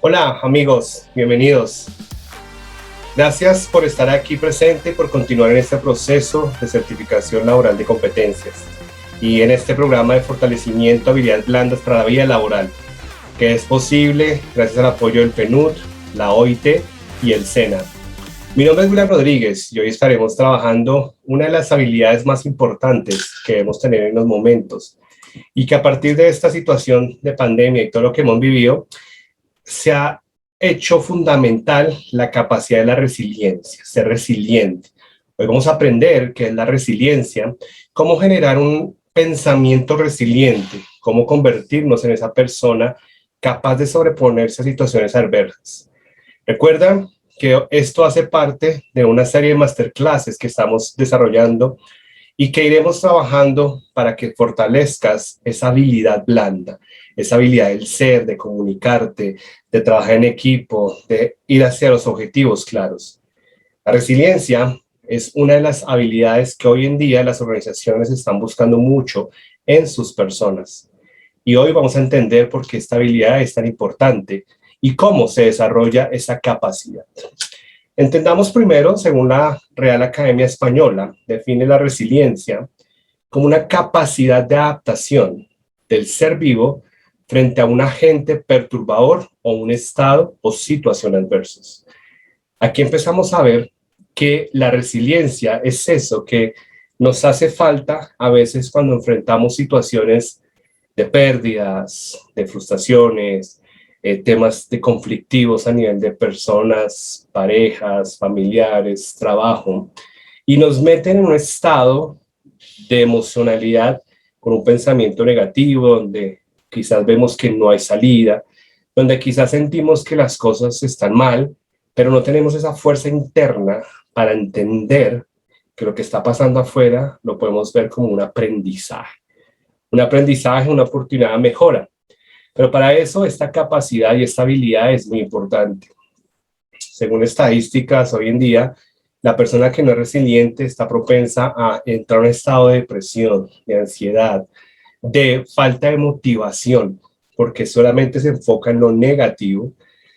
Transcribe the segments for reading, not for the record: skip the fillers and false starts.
Hola amigos, bienvenidos. Gracias por estar aquí presente y por continuar en este proceso de certificación laboral de competencias y en este programa de fortalecimiento de habilidades blandas para la vida laboral, que es posible gracias al apoyo del PNUD, la OIT y el SENA. Mi nombre es William Rodríguez y hoy estaremos trabajando una de las habilidades más importantes que debemos tener en los momentos y que a partir de esta situación de pandemia y todo lo que hemos vivido, se ha hecho fundamental la capacidad de la resiliencia, ser resiliente. Hoy vamos a aprender qué es la resiliencia, cómo generar un pensamiento resiliente, cómo convertirnos en esa persona capaz de sobreponerse a situaciones adversas. Recuerda que esto hace parte de una serie de masterclasses que estamos desarrollando y que iremos trabajando para que fortalezcas esa habilidad blanda, esa habilidad del ser, de comunicarte, de trabajar en equipo, de ir hacia los objetivos claros. La resiliencia es una de las habilidades que hoy en día las organizaciones están buscando mucho en sus personas. Y hoy vamos a entender por qué esta habilidad es tan importante y cómo se desarrolla esa capacidad. Entendamos primero, según la Real Academia Española, define la resiliencia como una capacidad de adaptación del ser vivo frente a un agente perturbador o un estado o situación adversos. Aquí empezamos a ver que la resiliencia es eso que nos hace falta a veces cuando enfrentamos situaciones de pérdidas, de frustraciones, temas de conflictivos a nivel de personas, parejas, familiares, trabajo, y nos meten en un estado de emocionalidad con un pensamiento negativo, donde quizás vemos que no hay salida, donde quizás sentimos que las cosas están mal, pero no tenemos esa fuerza interna para entender que lo que está pasando afuera lo podemos ver como un aprendizaje, una oportunidad de mejora. Pero para eso esta capacidad y esta habilidad es muy importante. Según estadísticas, hoy en día, la persona que no es resiliente está propensa a entrar en un estado de depresión, de ansiedad, de falta de motivación, porque solamente se enfoca en lo negativo,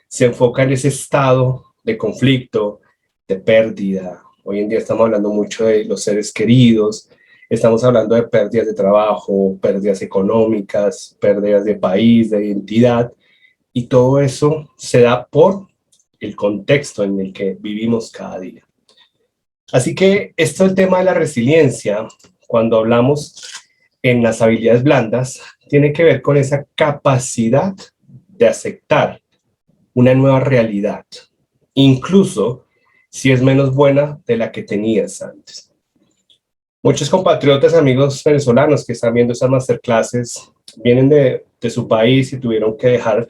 se enfoca en ese estado de conflicto, de pérdida. Hoy en día estamos hablando mucho de los seres queridos, estamos hablando de pérdidas de trabajo, pérdidas económicas, pérdidas de país, de identidad, y todo eso se da por el contexto en el que vivimos cada día. Así que esto el tema de la resiliencia, cuando hablamos en las habilidades blandas, tiene que ver con esa capacidad de aceptar una nueva realidad, incluso si es menos buena de la que tenías antes. Muchos compatriotas, amigos venezolanos que están viendo estas masterclasses, vienen de su país y tuvieron que dejar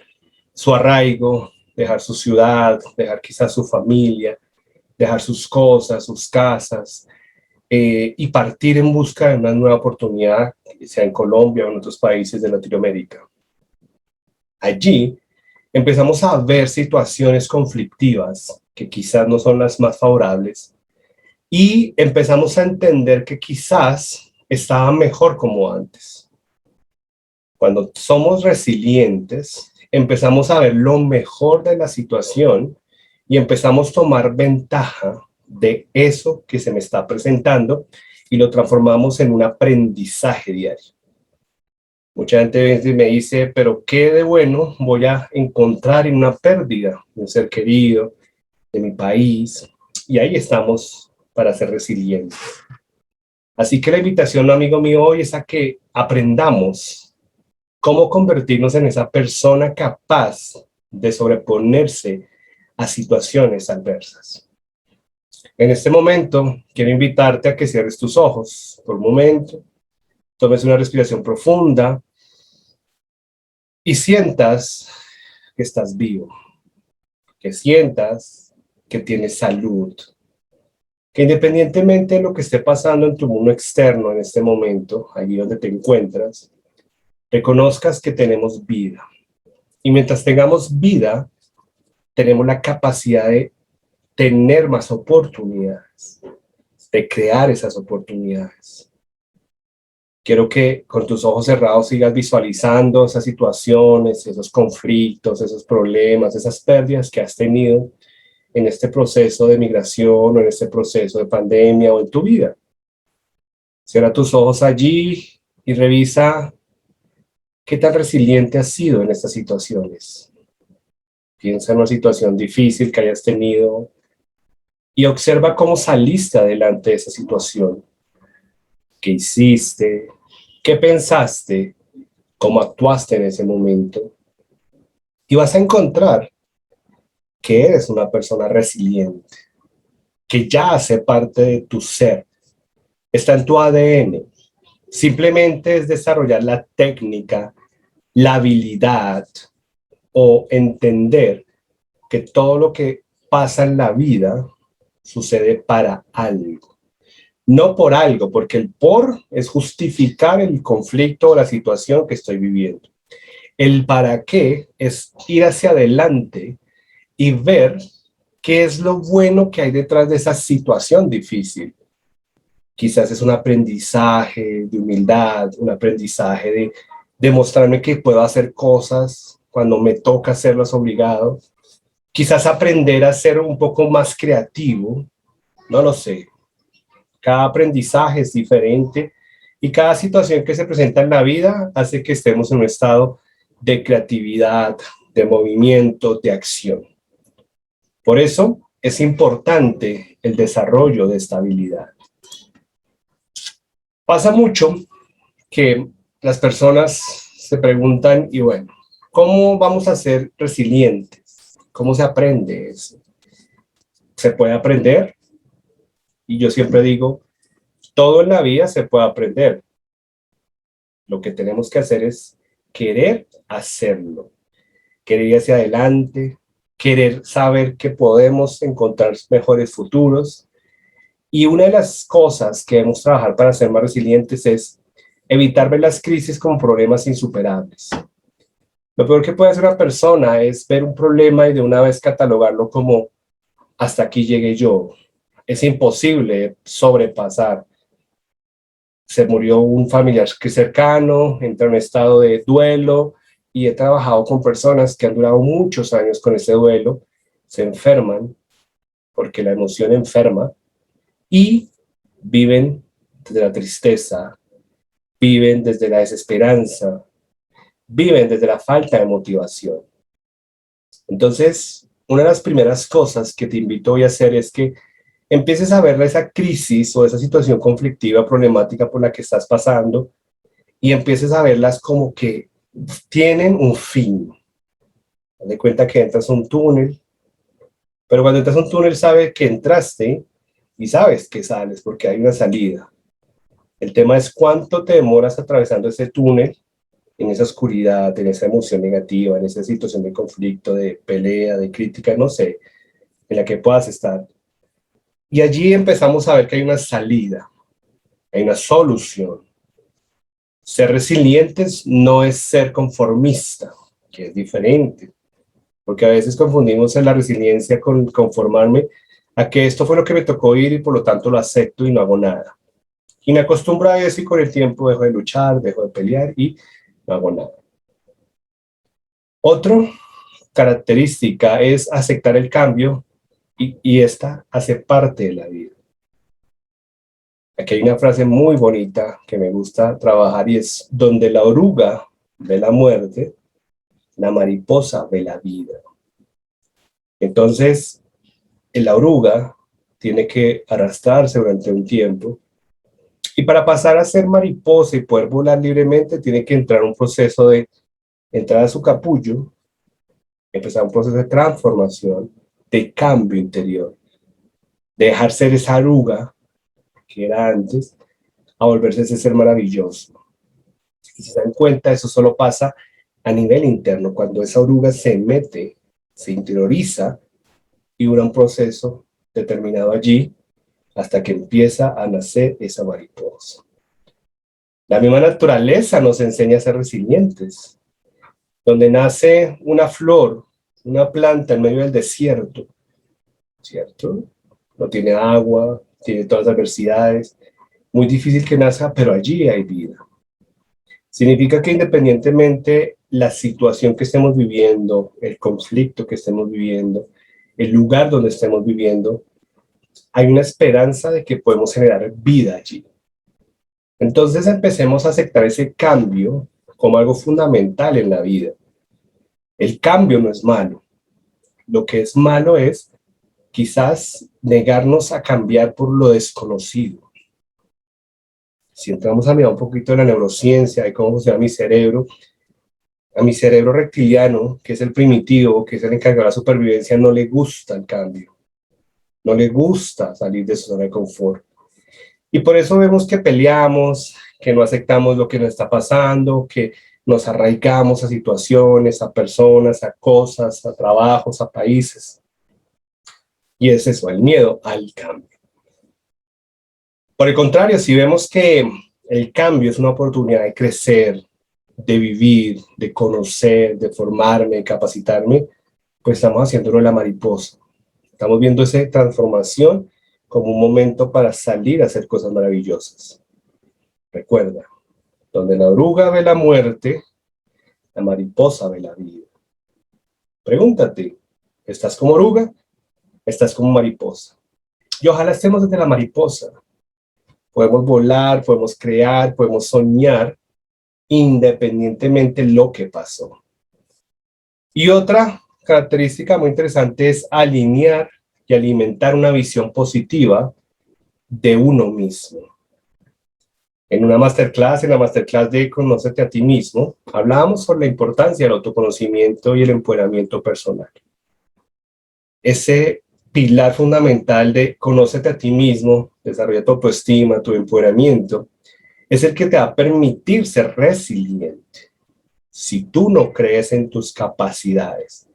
su arraigo, dejar su ciudad, dejar quizás su familia, dejar sus cosas, sus casas, y partir en busca de una nueva oportunidad, sea en Colombia o en otros países de Latinoamérica. Allí empezamos a ver situaciones conflictivas que quizás no son las más favorables y empezamos a entender que quizás estaba mejor como antes. Cuando somos resilientes, empezamos a ver lo mejor de la situación y empezamos a tomar ventaja de eso que se me está presentando y lo transformamos en un aprendizaje diario. Mucha gente me dice, pero ¿qué de bueno voy a encontrar en una pérdida de un ser querido, de mi país? Y ahí estamos para ser resilientes. Así que la invitación, amigo mío, hoy es a que aprendamos cómo convertirnos en esa persona capaz de sobreponerse a situaciones adversas. En este momento, quiero invitarte a que cierres tus ojos por un momento, tomes una respiración profunda y sientas que estás vivo, que sientas que tienes salud, que independientemente de lo que esté pasando en tu mundo externo en este momento, allí donde te encuentras, reconozcas que tenemos vida. Y mientras tengamos vida, tenemos la capacidad de tener más oportunidades, de crear esas oportunidades. Quiero que con tus ojos cerrados sigas visualizando esas situaciones, esos conflictos, esos problemas, esas pérdidas que has tenido en este proceso de migración o en este proceso de pandemia o en tu vida. Cierra tus ojos allí y revisa qué tan resiliente has sido en estas situaciones. Piensa en una situación difícil que hayas tenido y observa cómo saliste adelante de esa situación. ¿Qué hiciste? ¿Qué pensaste? ¿Cómo actuaste en ese momento? Y vas a encontrar que eres una persona resiliente, que ya hace parte de tu ser, está en tu ADN. Simplemente es desarrollar la técnica, la habilidad o entender que todo lo que pasa en la vida sucede para algo. No por algo, porque el por es justificar el conflicto o la situación que estoy viviendo. El para qué es ir hacia adelante y ver qué es lo bueno que hay detrás de esa situación difícil. Quizás es un aprendizaje de humildad, un aprendizaje de demostrarme que puedo hacer cosas cuando me toca hacerlas obligado. Quizás aprender a ser un poco más creativo, no lo sé. Cada aprendizaje es diferente y cada situación que se presenta en la vida hace que estemos en un estado de creatividad, de movimiento, de acción. Por eso es importante el desarrollo de esta habilidad. Pasa mucho que las personas se preguntan, y bueno, ¿cómo vamos a ser resilientes? ¿Cómo se aprende eso? ¿Se puede aprender? Y yo siempre digo, todo en la vida se puede aprender. Lo que tenemos que hacer es querer hacerlo, querer ir hacia adelante, querer saber que podemos encontrar mejores futuros. Y una de las cosas que debemos trabajar para ser más resilientes es evitar ver las crisis como problemas insuperables. Lo peor que puede hacer una persona es ver un problema y de una vez catalogarlo como hasta aquí llegué yo. Es imposible sobrepasar. Se murió un familiar cercano, entra en un estado de duelo y he trabajado con personas que han durado muchos años con ese duelo, se enferman porque la emoción enferma y viven desde la tristeza, viven desde la desesperanza, viven desde la falta de motivación. Entonces, una de las primeras cosas que te invito hoy a hacer es que empieces a ver esa crisis o esa situación conflictiva, problemática por la que estás pasando y empieces a verlas como que tienen un fin. Haz de cuenta que entras a un túnel, pero cuando entras a un túnel sabes que entraste y sabes que sales porque hay una salida. El tema es cuánto te demoras atravesando ese túnel, en esa oscuridad, en esa emoción negativa, en esa situación de conflicto, de pelea, de crítica, no sé, en la que puedas estar. Y allí empezamos a ver que hay una salida, hay una solución. Ser resilientes no es ser conformista, que es diferente, porque a veces confundimos en la resiliencia con conformarme a que esto fue lo que me tocó vivir y por lo tanto lo acepto y no hago nada. Y me acostumbro a eso y con el tiempo dejo de luchar, dejo de pelear y no hago nada. Otra característica es aceptar el cambio y esta hace parte de la vida. Aquí hay una frase muy bonita que me gusta trabajar y es: donde la oruga ve la muerte, la mariposa ve la vida. Entonces, la oruga tiene que arrastrarse durante un tiempo y para pasar a ser mariposa y poder volar libremente tiene que entrar un proceso de entrar a su capullo, empezar un proceso de transformación, de cambio interior, de dejar ser esa oruga que era antes a volverse ese ser maravilloso. Y si se dan cuenta, eso solo pasa a nivel interno, cuando esa oruga se mete, se interioriza y dura un proceso determinado allí hasta que empieza a nacer esa mariposa. La misma naturaleza nos enseña a ser resilientes. Donde nace una flor, una planta en medio del desierto, ¿cierto? No tiene agua, tiene todas las adversidades, muy difícil que nazca, pero allí hay vida. Significa que independientemente la situación que estemos viviendo, el conflicto que estemos viviendo, el lugar donde estemos viviendo, hay una esperanza de que podemos generar vida allí. Entonces empecemos a aceptar ese cambio como algo fundamental en la vida. El cambio no es malo. Lo que es malo es quizás negarnos a cambiar por lo desconocido. Si entramos a mirar un poquito de la neurociencia, de cómo funciona mi cerebro, a mi cerebro reptiliano, que es el primitivo, que es el encargado de la supervivencia, no le gusta el cambio. No le gusta salir de su zona de confort. Y por eso vemos que peleamos, que no aceptamos lo que nos está pasando, que nos arraigamos a situaciones, a personas, a cosas, a trabajos, a países. Y es eso, el miedo al cambio. Por el contrario, si vemos que el cambio es una oportunidad de crecer, de vivir, de conocer, de formarme, de capacitarme, pues estamos haciéndolo la mariposa. Estamos viendo esa transformación como un momento para salir a hacer cosas maravillosas. Recuerda, donde la oruga ve la muerte, la mariposa ve la vida. Pregúntate, ¿estás como oruga? ¿Estás como mariposa? Y ojalá estemos desde la mariposa. Podemos volar, podemos crear, podemos soñar, independientemente de lo que pasó. Y otra característica muy interesante es alinear y alimentar una visión positiva de uno mismo. En una masterclass, en la masterclass de Conócete a ti mismo, hablábamos sobre la importancia del autoconocimiento y el empoderamiento personal. Ese pilar fundamental de conócete a ti mismo, desarrolla tu autoestima, tu empoderamiento, es el que te va a permitir ser resiliente. Si tú no crees en tus capacidades,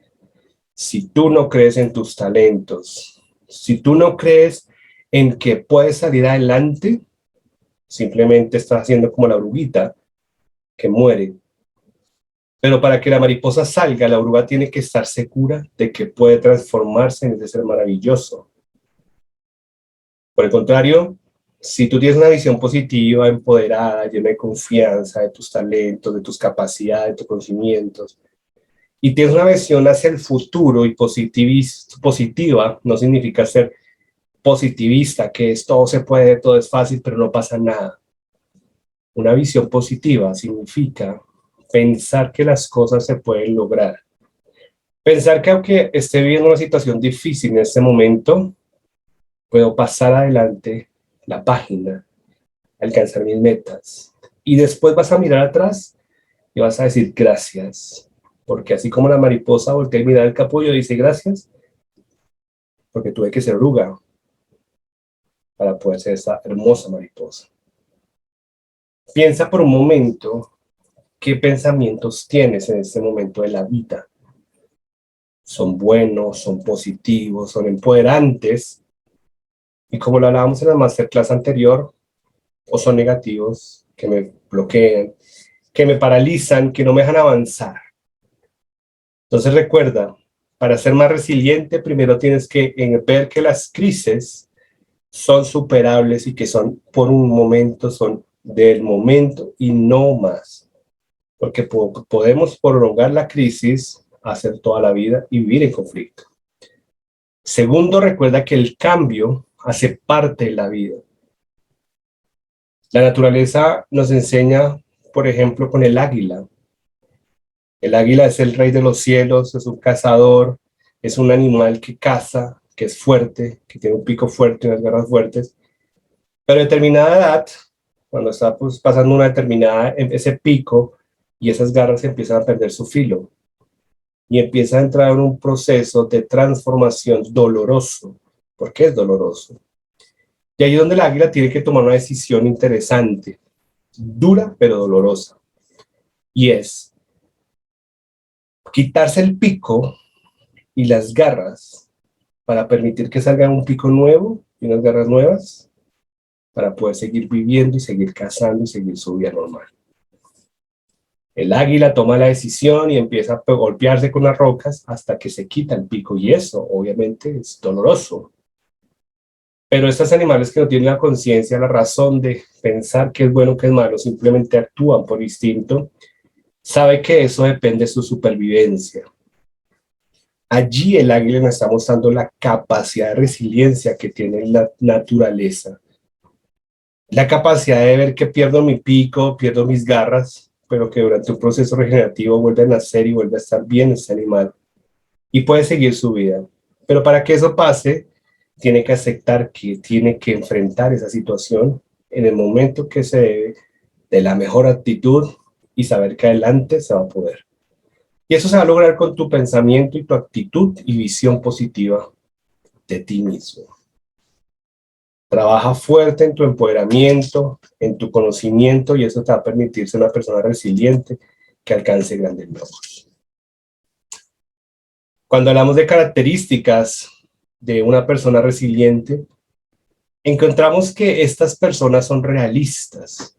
si tú no crees en tus talentos, si tú no crees en que puedes salir adelante, simplemente estás haciendo como la oruguita que muere. Pero para que la mariposa salga, la oruga tiene que estar segura de que puede transformarse en ese ser maravilloso. Por el contrario, si tú tienes una visión positiva, empoderada, llena de confianza de tus talentos, de tus capacidades, de tus conocimientos, y tienes una visión hacia el futuro y positiva, no significa ser positivista, que es todo se puede, todo es fácil, pero no pasa nada. Una visión positiva significa pensar que las cosas se pueden lograr. Pensar que aunque esté viviendo una situación difícil en este momento, puedo pasar adelante la página, alcanzar mis metas. Y después vas a mirar atrás y vas a decir gracias. Porque así como la mariposa voltea y mira el capullo y dice gracias, porque tuve que ser oruga para poder ser esa hermosa mariposa. Piensa por un momento qué pensamientos tienes en este momento de la vida. Son buenos, son positivos, son empoderantes. Y como lo hablábamos en la masterclass anterior, o son negativos, que me bloquean, que me paralizan, que no me dejan avanzar. Entonces recuerda, para ser más resiliente, primero tienes que ver que las crisis son superables y que son por un momento, son del momento y no más. Porque podemos prolongar la crisis, hacer toda la vida y vivir en conflicto. Segundo, recuerda que el cambio hace parte de la vida. La naturaleza nos enseña, por ejemplo, con el águila. El águila es el rey de los cielos, es un cazador, es un animal que caza, que es fuerte, que tiene un pico fuerte, unas garras fuertes, pero a determinada edad, cuando está pues, pasando una determinada, ese pico y esas garras empiezan a perder su filo y empieza a entrar en un proceso de transformación doloroso. ¿Por qué es doloroso? Y ahí es donde el águila tiene que tomar una decisión interesante, dura pero dolorosa, y es quitarse el pico y las garras para permitir que salga un pico nuevo y unas garras nuevas para poder seguir viviendo y seguir cazando y seguir su vida normal. El águila toma la decisión y empieza a golpearse con las rocas hasta que se quita el pico y eso obviamente es doloroso. Pero estos animales que no tienen la conciencia, la razón de pensar qué es bueno, qué es malo, simplemente actúan por instinto, sabe que eso depende de su supervivencia. Allí el águila nos está mostrando la capacidad de resiliencia que tiene la naturaleza. La capacidad de ver que pierdo mi pico, pierdo mis garras, pero que durante un proceso regenerativo vuelve a nacer y vuelve a estar bien ese animal y puede seguir su vida. Pero para que eso pase, tiene que aceptar que tiene que enfrentar esa situación en el momento que se debe, de la mejor actitud y saber que adelante se va a poder. Y eso se va a lograr con tu pensamiento y tu actitud y visión positiva de ti mismo. Trabaja fuerte en tu empoderamiento, en tu conocimiento, y eso te va a permitir ser una persona resiliente que alcance grandes logros. Cuando hablamos de características de una persona resiliente, encontramos que estas personas son realistas.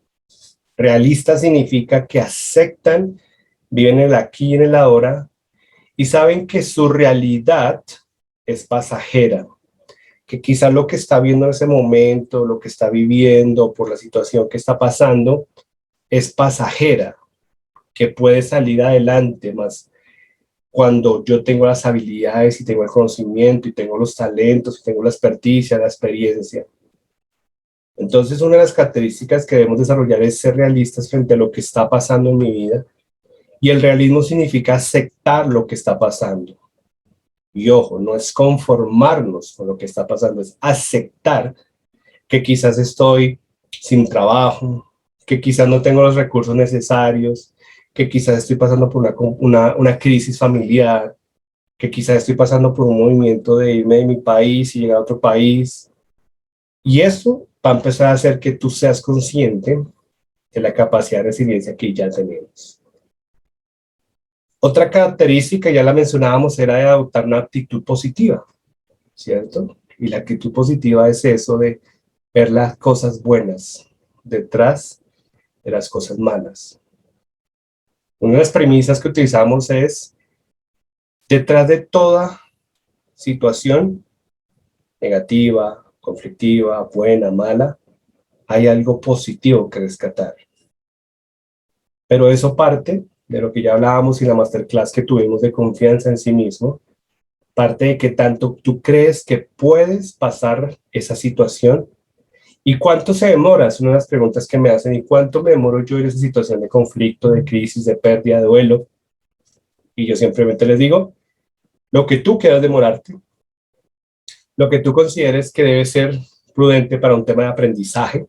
Realistas significa que aceptan, viven en el aquí y en el ahora, y saben que su realidad es pasajera, que quizá lo que está viendo en ese momento, lo que está viviendo por la situación que está pasando, es pasajera, que puede salir adelante, más cuando yo tengo las habilidades y tengo el conocimiento y tengo los talentos y tengo la experticia, la experiencia. Entonces, una de las características que debemos desarrollar es ser realistas frente a lo que está pasando en mi vida. Y el realismo significa aceptar lo que está pasando. Y ojo, no es conformarnos con lo que está pasando, es aceptar que quizás estoy sin trabajo, que quizás no tengo los recursos necesarios, que quizás estoy pasando por una crisis familiar, que quizás estoy pasando por un movimiento de irme de mi país y llegar a otro país. Y eso va a empezar a hacer que tú seas consciente de la capacidad de resiliencia que ya tenemos. Otra característica, ya la mencionábamos, era de adoptar una actitud positiva, ¿cierto? Y la actitud positiva es eso de ver las cosas buenas detrás de las cosas malas. Una de las premisas que utilizamos es, detrás de toda situación negativa, conflictiva, buena, mala, hay algo positivo que rescatar. Pero eso parte de lo que ya hablábamos en la masterclass que tuvimos de confianza en sí mismo, parte de que tanto tú crees que puedes pasar esa situación y cuánto se demora, es una de las preguntas que me hacen, y cuánto me demoro yo en esa situación de conflicto, de crisis, de pérdida, de duelo, y yo simplemente les digo, lo que tú quieras demorarte, lo que tú consideres que debe ser prudente para un tema de aprendizaje,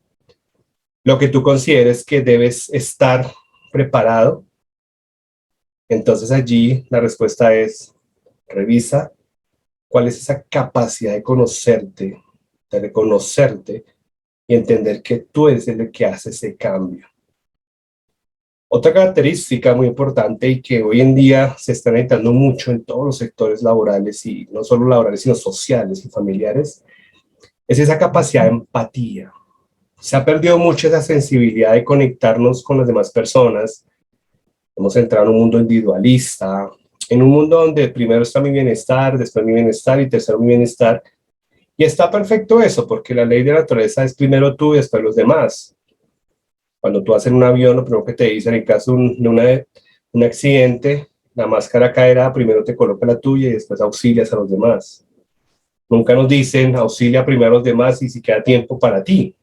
lo que tú consideres que debes estar preparado. Entonces allí la respuesta es, revisa cuál es esa capacidad de conocerte, de reconocerte y entender que tú eres el que hace ese cambio. Otra característica muy importante y que hoy en día se está necesitando mucho en todos los sectores laborales, y no solo laborales, sino sociales y familiares, es esa capacidad de empatía. Se ha perdido mucho esa sensibilidad de conectarnos con las demás personas. Hemos entrado en un mundo individualista, en un mundo donde primero está mi bienestar, después mi bienestar y tercero mi bienestar. Y está perfecto eso, porque la ley de la naturaleza es primero tú y después los demás. Cuando tú vas en un avión, lo primero que te dicen en caso de un accidente, la máscara caerá, primero te coloca la tuya y después auxilias a los demás. Nunca nos dicen auxilia primero a los demás y si queda tiempo para ti.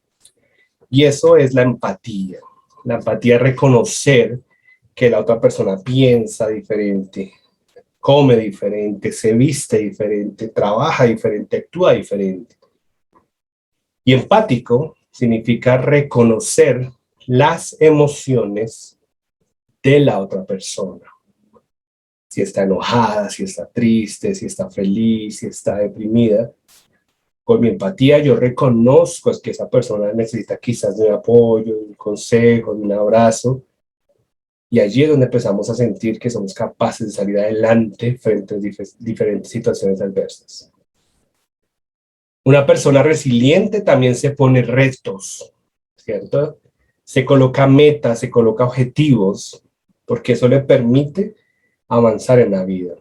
Y eso es la empatía. La empatía es reconocer que la otra persona piensa diferente, come diferente, se viste diferente, trabaja diferente, actúa diferente. Y empático significa reconocer las emociones de la otra persona. Si está enojada, si está triste, si está feliz, si está deprimida. Con mi empatía yo reconozco que esa persona necesita quizás de un apoyo, de un consejo, de un abrazo. Y allí es donde empezamos a sentir que somos capaces de salir adelante frente a diferentes situaciones adversas. Una persona resiliente también se pone retos, ¿cierto? Se coloca metas, se coloca objetivos, porque eso le permite avanzar en la vida.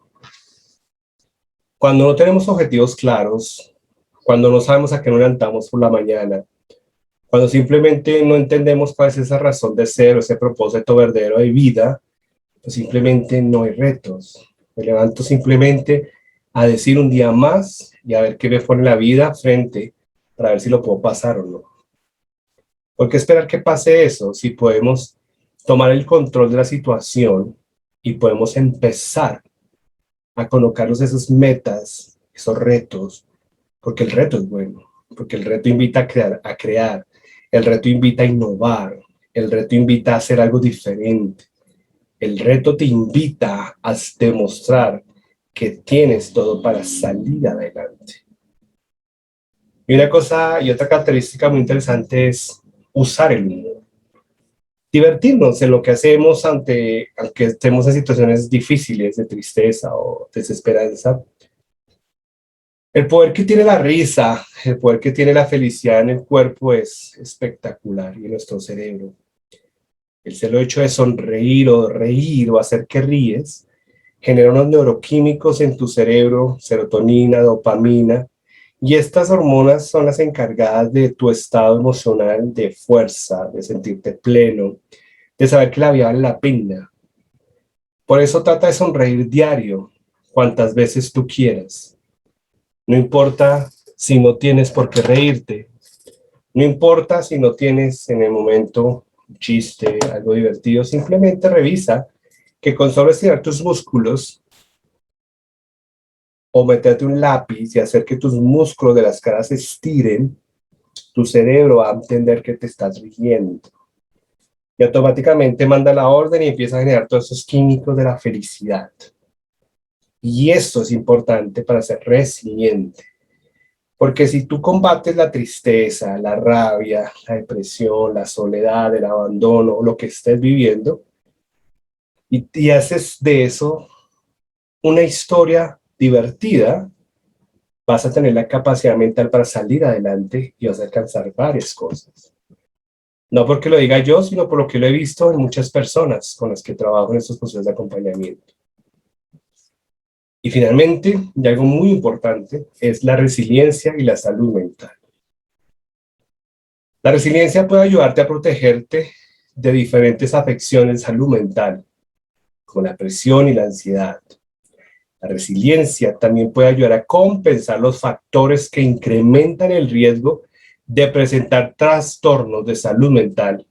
Cuando no tenemos objetivos claros, cuando no sabemos a qué nos levantamos por la mañana, cuando simplemente no entendemos cuál es esa razón de ser o ese propósito verdadero de vida, pues simplemente no hay retos. Me levanto simplemente a decir un día más y a ver qué me pone la vida frente para ver si lo puedo pasar o no. ¿Por qué esperar que pase eso si podemos tomar el control de la situación y podemos empezar a colocarnos esas metas, esos retos? Porque el reto es bueno, porque el reto invita a crear, el reto invita a innovar, el reto invita a hacer algo diferente, el reto te invita a demostrar que tienes todo para salir adelante. Y una cosa y otra característica muy interesante es usar el humor. Divertirnos en lo que hacemos aunque estemos en situaciones difíciles de tristeza o desesperanza. El poder que tiene la risa, el poder que tiene la felicidad en el cuerpo es espectacular y en nuestro cerebro. El solo hecho de sonreír o reír o hacer que ríes genera unos neuroquímicos en tu cerebro, serotonina, dopamina, y estas hormonas son las encargadas de tu estado emocional de fuerza, de sentirte pleno, de saber que la vida vale la pena. Por eso trata de sonreír diario, cuantas veces tú quieras. No importa si no tienes por qué reírte. No importa si no tienes en el momento un chiste, algo divertido. Simplemente revisa que con solo estirar tus músculos o meterte un lápiz y hacer que tus músculos de las caras se estiren, tu cerebro va a entender que te estás riendo. Y automáticamente manda la orden y empieza a generar todos esos químicos de la felicidad. Y esto es importante para ser resiliente. Porque si tú combates la tristeza, la rabia, la depresión, la soledad, el abandono, lo que estés viviendo, y haces de eso una historia divertida, vas a tener la capacidad mental para salir adelante y vas a alcanzar varias cosas. No porque lo diga yo, sino por lo que lo he visto en muchas personas con las que trabajo en estos procesos de acompañamiento. Y finalmente, y algo muy importante, es la resiliencia y la salud mental. La resiliencia puede ayudarte a protegerte de diferentes afecciones de salud mental, como la presión y la ansiedad. La resiliencia también puede ayudar a compensar los factores que incrementan el riesgo de presentar trastornos de salud mental,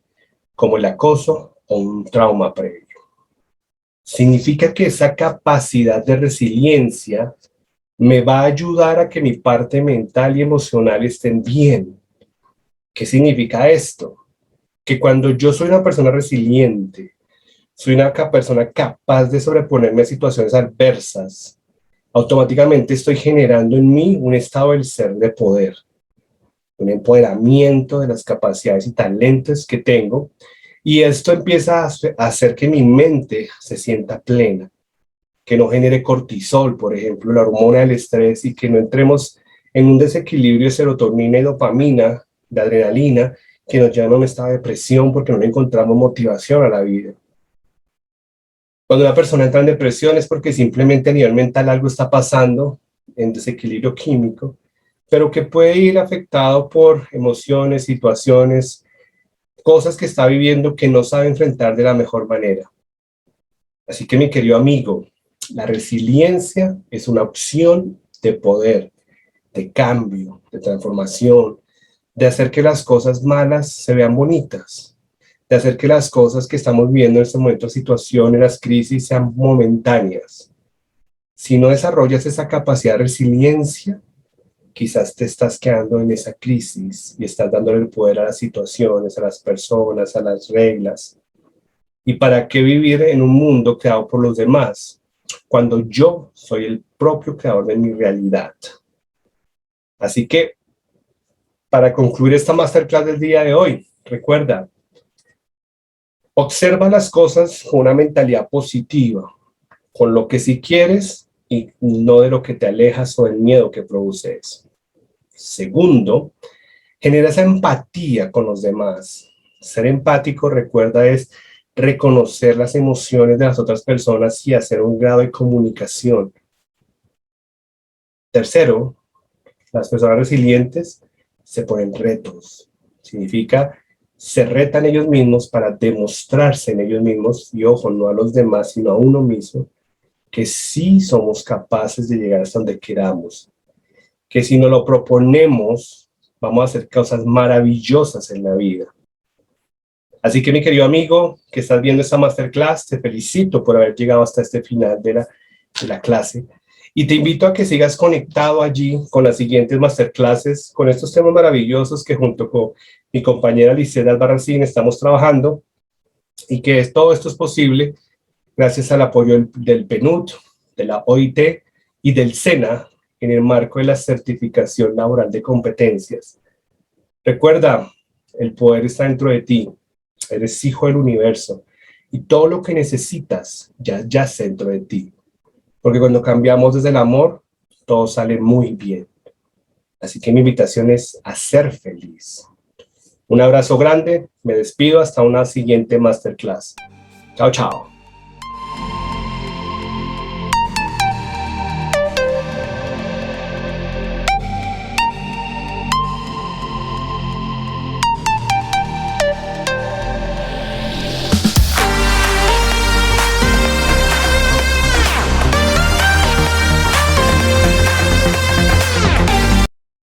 como el acoso o un trauma previo. Significa que esa capacidad de resiliencia me va a ayudar a que mi parte mental y emocional estén bien. ¿Qué significa esto? Que cuando yo soy una persona resiliente, soy una persona capaz de sobreponerme a situaciones adversas, automáticamente estoy generando en mí un estado del ser de poder, un empoderamiento de las capacidades y talentos que tengo, y esto empieza a hacer que mi mente se sienta plena, que no genere cortisol, por ejemplo, la hormona del estrés, y que no entremos en un desequilibrio de serotonina y dopamina, de adrenalina, que nos lleva a un estado de depresión porque no le encontramos motivación a la vida. Cuando una persona entra en depresión es porque simplemente a nivel mental algo está pasando en desequilibrio químico, pero que puede ir afectado por emociones, situaciones, cosas que está viviendo que no sabe enfrentar de la mejor manera. Así que mi querido amigo, la resiliencia es una opción de poder, de cambio, de transformación, de hacer que las cosas malas se vean bonitas, de hacer que las cosas que estamos viviendo en este momento, las situaciones, las crisis, sean momentáneas. Si no desarrollas esa capacidad de resiliencia, quizás te estás quedando en esa crisis y estás dándole el poder a las situaciones, a las personas, a las reglas. ¿Y para qué vivir en un mundo creado por los demás cuando yo soy el propio creador de mi realidad? Así que, para concluir esta masterclass del día de hoy, recuerda, observa las cosas con una mentalidad positiva, con lo que sí quieres y no de lo que te alejas o el miedo que produce eso. Segundo, genera esa empatía con los demás. Ser empático, recuerda, es reconocer las emociones de las otras personas y hacer un grado de comunicación. Tercero, Las personas resilientes se ponen retos. Significa, se retan ellos mismos para demostrarse en ellos mismos, y ojo, no a los demás, sino a uno mismo, que sí somos capaces de llegar hasta donde queramos. Que si nos lo proponemos, vamos a hacer cosas maravillosas en la vida. Así que mi querido amigo que estás viendo esta masterclass, te felicito por haber llegado hasta este final de la clase. Y te invito a que sigas conectado allí con las siguientes masterclasses, con estos temas maravillosos que junto con mi compañera Lisset Albarracín estamos trabajando, y que todo esto es posible gracias al apoyo del PNUD, de la OIT y del SENA en el marco de la certificación laboral de competencias. Recuerda, el poder está dentro de ti, eres hijo del universo y todo lo que necesitas ya yace dentro de ti. Porque cuando cambiamos desde el amor, todo sale muy bien. Así que mi invitación es a ser feliz. Un abrazo grande, me despido hasta una siguiente masterclass. Chao, chao.